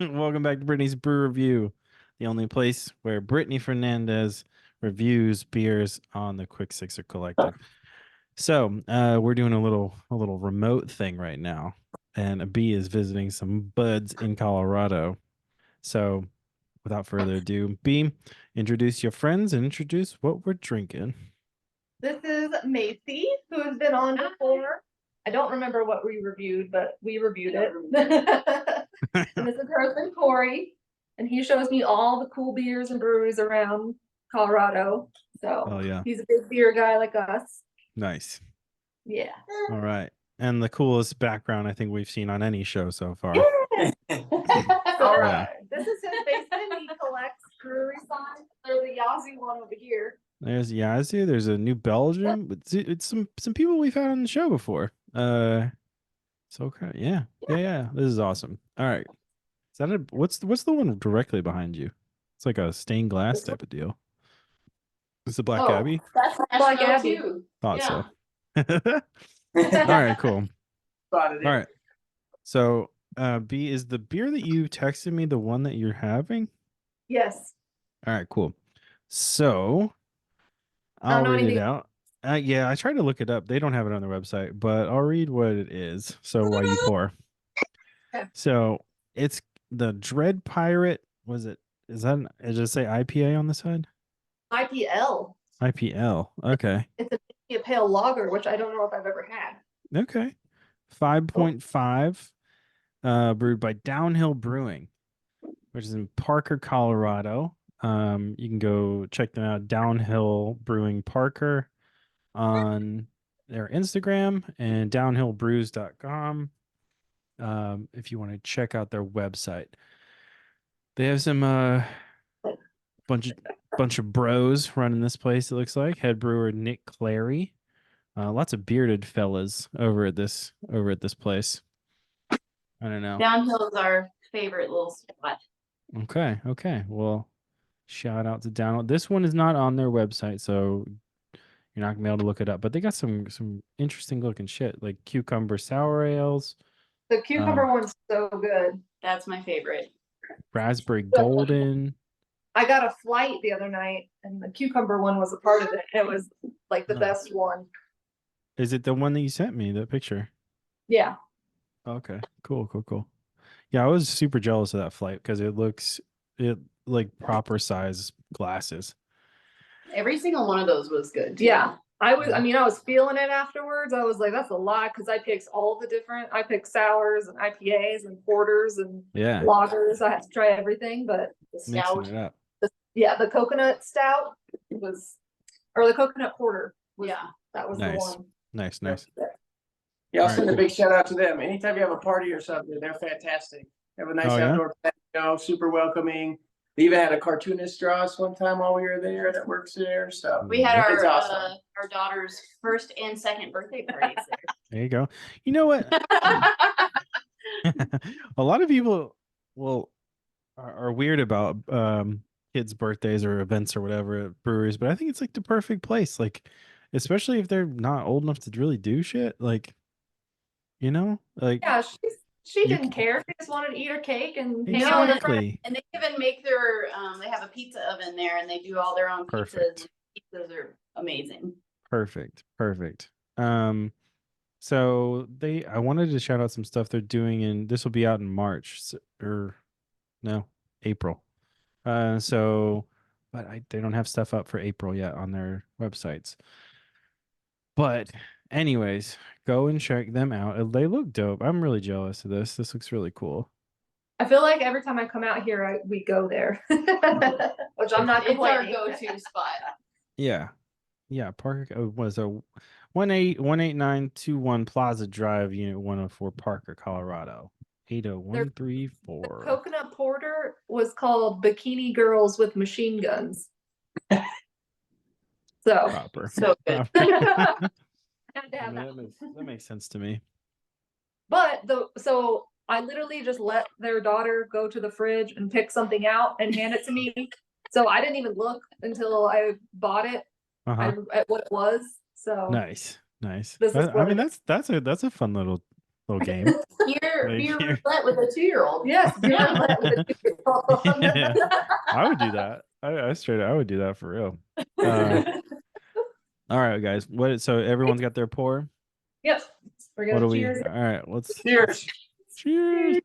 Welcome back to Brittany's Brew Review, the only place where Brittany Fernandez reviews beers on the Quick Sixer Collective. So, we're doing a little remote thing right now, and a bee is visiting some buds in Colorado. So, without further ado, Bee, introduce your friends and introduce what we're drinking. This is Macy, who has been on before. I don't remember what we reviewed, but we reviewed it. And this is her husband, Cory, and he shows me all the cool beers and breweries around Colorado. So Oh yeah, he's a big beer guy like us. nice. Yeah. All right, and the coolest background I think we've seen on any show so far. All right. This is his basement. He collects brewery signs. There's the Yazoo one over here. There's Yazoo. There's a New Belgium. It's some people we've had on the show before. So okay, yeah. This is awesome. All right, is that what's the one directly behind you? It's like a stained glass type of deal. It's the Black Abbey. That's Black Abbey too. Thought so. All right, cool. All right. So, B, is the beer that you texted me the one that you're having? Yes. All right, cool. So, I'll read it out. Yeah, I tried to look it up. They don't have it on their website, but I'll read what it is. So while you pour. Okay. So it's the Dread Pirate. Was it? Is that? Did it say IPA on the side? IPL. IPL. Okay. It's a pale lager, which I don't know if I've ever had. Okay. 5.5. Brewed by Downhill Brewing, which is in Parker, Colorado. You can go check them out. Downhill Brewing Parker on their Instagram and downhillbrews.com. If you want to check out their website, they have some bunch of bros running this place. It looks like head brewer Nick Clary. Lots of bearded fellas over at this place. I don't know. Downhill is our favorite little spot. Okay. Well, shout out to Downhill. This one is not on their website, so you're not gonna be able to look it up. But they got some interesting looking shit, like cucumber sour ales. The cucumber one's so good. That's my favorite. Raspberry golden. I got a flight the other night, and the cucumber one was a part of it. It was like the best one. Is it the one that you sent me, that picture? Yeah. Okay, cool. Yeah, I was super jealous of that flight because it like proper size glasses. Every single one of those was good too. Yeah. I was feeling it afterwards. I was like, that's a lot, because I picked sours and IPAs and porters and lagers. I had to try everything, but the stout, the coconut stout or the coconut porter. That was the one. Nice. Yeah, I'll send a big shout out to them. Anytime you have a party or something, they're fantastic. They have a nice outdoor patio, super welcoming. They even had a cartoonist draw us one time while we were there that works there. So we had our daughter's first and second birthday parties there. There you go. You know what? A lot of people are weird about kids' birthdays or events or whatever at breweries, but I think it's like the perfect place. Like, especially if they're not old enough to really do shit. Like, like she didn't care. She just wanted to eat her cake and hang out with her friends. And they even make their they have a pizza oven there, and they do all their own pizzas. Pizzas are amazing. Perfect. So I wanted to shout out some stuff they're doing, and this will be out in March April. But they don't have stuff up for April yet on their websites. But anyways, go and check them out. They look dope. I'm really jealous of this. This looks really cool. I feel like every time I come out here, we go there, which I'm not complaining. It's our go-to spot. Yeah. Parker was a 18921 Plaza Drive, Unit 104, Parker, Colorado. 80134. The coconut porter was called Bikini Girls with Machine Guns. Proper. So good. That makes sense to me. But so I literally just let their daughter go to the fridge and pick something out and hand it to me. So I didn't even look until I bought it at what it was. So nice. That's a fun little Little game. Beer roulette with a 2-year-old. Yes, beer roulette with a 2-year-old. Yeah. I would do that. I would do that for real. All right, guys. So everyone's got their pour? Yep. We're gonna cheers. All right, let's Cheers. cheers.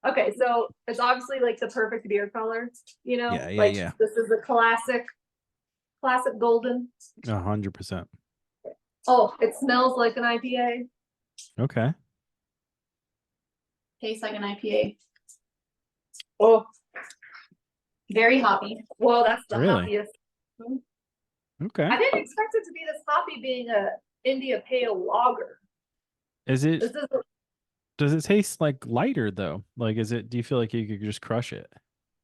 Okay, so it's obviously like the perfect beer color, you know? Yeah. This is a classic golden. 100%. Oh, it smells like an IPA. Okay. Tastes like an IPA. Oh, very hoppy. Well, that's the Really? hoppiest. Okay. I didn't expect it to be this hoppy, being a India Pale Lager. Does it taste like lighter though? Like, do you feel like you could just crush it?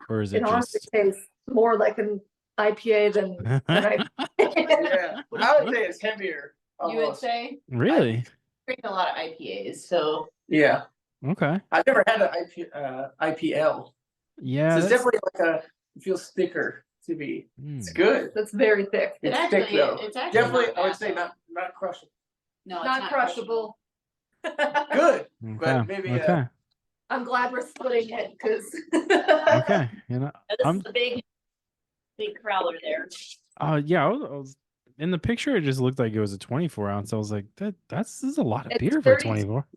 Or is it honestly just tastes more like an IPA than an IPA. Yeah, I would say it's heavier. You would Almost. say? really? I drink a lot of IPAs, so. Yeah. Okay. I've never had an IPL. Yeah. So it's definitely like it feels thicker to me. It's good. That's very thick. It's actually, thick though. it's actually Definitely, not I would bad, say though. not crushable. No, it's Not crushable. Good, Okay. but maybe okay. I'm glad we're splitting it because. Okay. You know, This is the big crowler there. yeah, I was in the picture. It just looked like it was a 24 ounce. I was like, this is a lot of It's beer for 32. 24.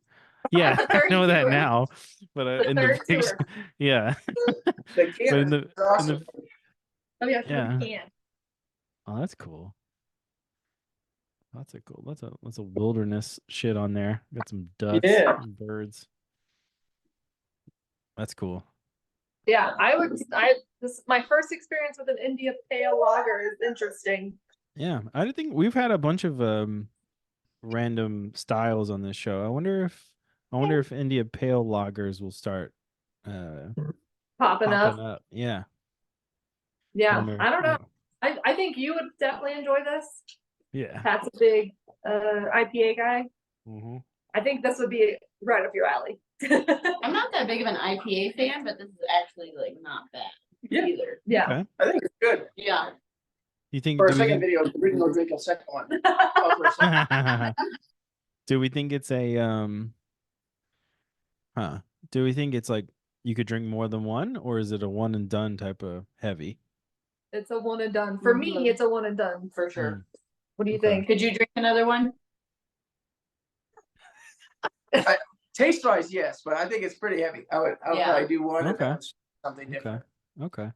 Yeah, I know that now, but in the picture, yeah. the can But in the, is awesome. Oh yeah, Yeah. can. Oh, that's cool. That's a wilderness shit on there. Got some ducks, and birds. That's cool. Yeah, this is my first experience with an India Pale Lager. Is interesting. Yeah, I think we've had a bunch of random styles on this show. I wonder if India Pale Lagers will start Popping up. Yeah. Yeah, I don't know. I think you would definitely enjoy this. Yeah. Pat's a big IPA guy. Mm-hmm. I think this would be right up your alley. I'm not that big of an IPA fan, but this is actually like not bad either. Yeah. Okay. I think it's good. Yeah. You think For a second video, we're gonna drink a second one. Do we think it's a do we think it's like you could drink more than one, or is it a one and done type of heavy? It's a one and done. For me, it's a one and done for sure. What do you think? Could you drink another one? Taste wise, yes, but I think it's pretty heavy. I would probably do one. Okay. Something different. Okay.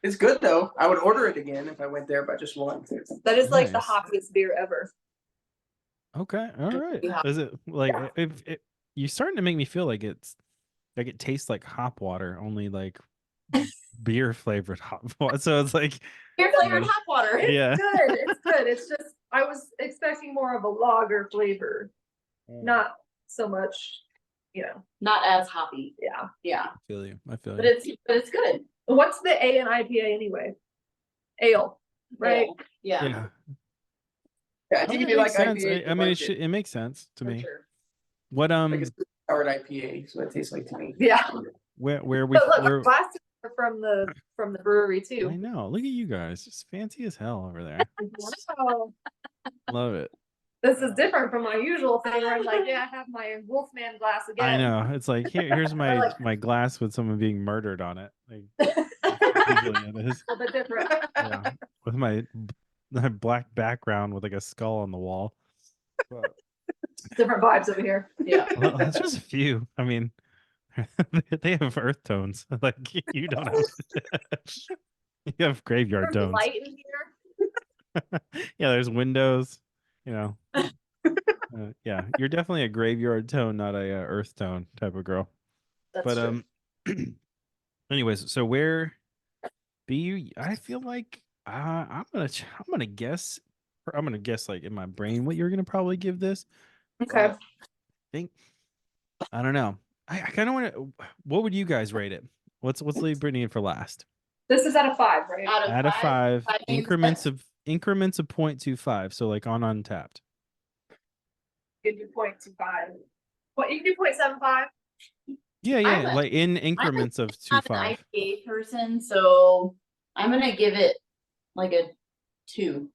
It's good though. I would order it again if I went there, but just one. That is like the Nice. hoppiest beer ever. Okay. All right. Is it like if you're starting to make me feel like it tastes like hop water, only like beer flavored hop water. So it's like Beer flavored hop water. Yeah. Good. It's good. It's just I was expecting more of a lager flavor, not so much, Not as hoppy. Yeah. Yeah. I feel you. But it's good. What's the A in IPA anyway? Ale, right? Yeah. Yeah, I think if you like IPA, I mean, it makes sense to me. Sure. What like it's sour IPA, so it tastes like to me. Yeah. where we But look, where glasses are from the brewery too. I know. Look at you guys, just fancy as hell over there. Wow. Love it. This is different from my usual thing where I'm like, yeah, I have my Wolfman glass again. I know. It's like here's my my glass with someone being murdered on it. Like, usually it is. A little bit different. Yeah. With my black background with like a skull on the wall. But, Different vibes over here. Yeah. well, that's just a few. I mean, they have earth tones. Like you don't have. You have graveyard There's tones. light in here. Yeah, there's windows. Yeah, you're definitely a graveyard tone, not a earth tone type of girl. That's But true. anyways, so where I feel like I'm gonna guess like in my brain what you're gonna probably give this. Okay. I don't know. I kind of want to. What would you guys rate it? Let's leave Brittany in for last. This is out of 5, right? Out of 5 5 increments of 0.25. So like on Untapped. You can do 0.25. What, you can do 0.75? Yeah, like in increments of I'm 2.5. an IPA person, so I'm gonna give it like a 2.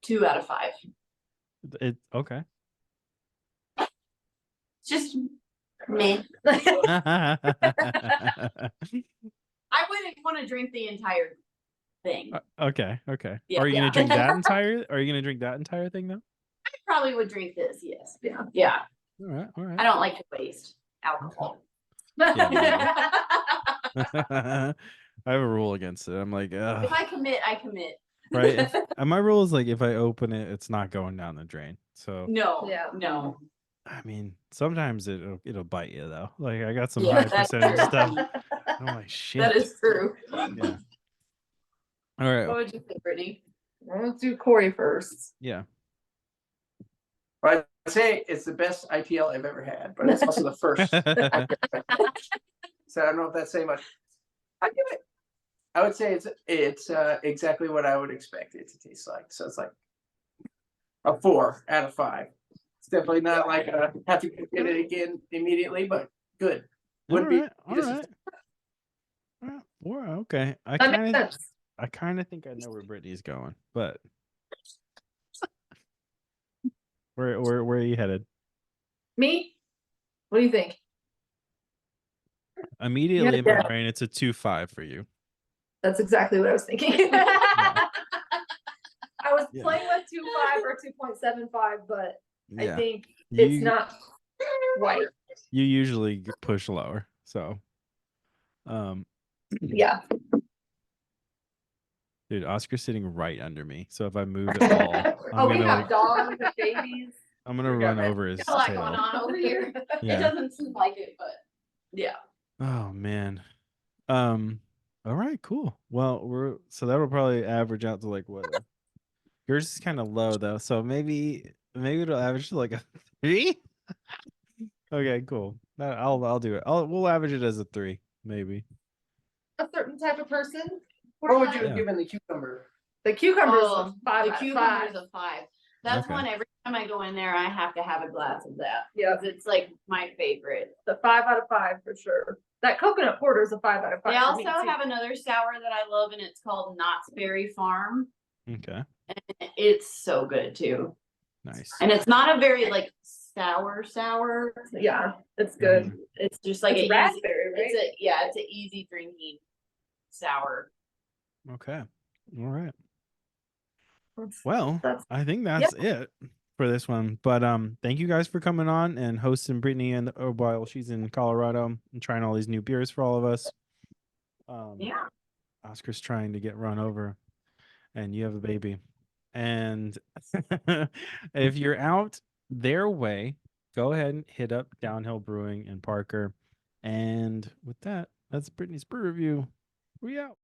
2 out of 5. Okay. Just meh. I wouldn't want to drink the entire thing. Okay. Yeah. Are you gonna drink that entire? Are you gonna drink that entire thing though? I probably would drink this. Yes. Yeah. All right. I don't like to waste alcohol. Yeah, I have a rule against it. I'm like, ugh. If I commit, I commit. Right. My rule is like, if I open it, it's not going down the drain. So No. I mean, sometimes it'll bite you though. Like I got some high percentage stuff. I'm like, shit. That is true. Yeah. All right. What would you think, Brittany? Let's do Cory first. Yeah. I'd say it's the best IPL I've ever had, but it's also the first. So I don't know if that's saying much. I would say it's exactly what I would expect it to taste like. So it's like a 4 out of 5. It's definitely not like have to get it again immediately, but good. All right. Okay. I kind of think I know where Brittany's going, but where are you headed? Me? What do you think? Immediately in my brain, it's a 2.5 for you. That's exactly what I was thinking. I was playing with 2.5 or 2.75, but I think it's not white. You usually push lower, so yeah. Dude, Oscar's sitting right under me, so if I move at all, we have dogs and babies. I'm gonna run over his tail. Got a lot going on over here. Yeah. It doesn't seem like it, but yeah. Oh man. All right, cool. Well, that'll probably average out to like what? Yours is kind of low though, so maybe it'll average to like a 3. Okay, cool. I'll do it. We'll average it as a 3, maybe. A certain type of person. What would you have given the cucumber? The cucumber's a 5. The cucumber's a 5. That's one every time I go in there, I have to have a glass of that. Yeah, it's like my favorite. The 5 out of 5 for sure. That coconut porter is a 5 out of 5. They also have another sour that I love, and it's called Knott's Berry Farm. Okay. And it's so good too. Nice. And it's not a very like sour. Yeah, it's good. It's just like it's raspberry, right? It's an easy drinking sour. Okay. All right. Well, I think that's it for this one. But thank you guys for coming on and hosting Brittany and while she's in Colorado and trying all these new beers for all of us. Oscar's trying to get run over, and you have a baby. And if you're out their way, go ahead and hit up Downhill Brewing in Parker. And with that, that's Brittany's brew review. We out.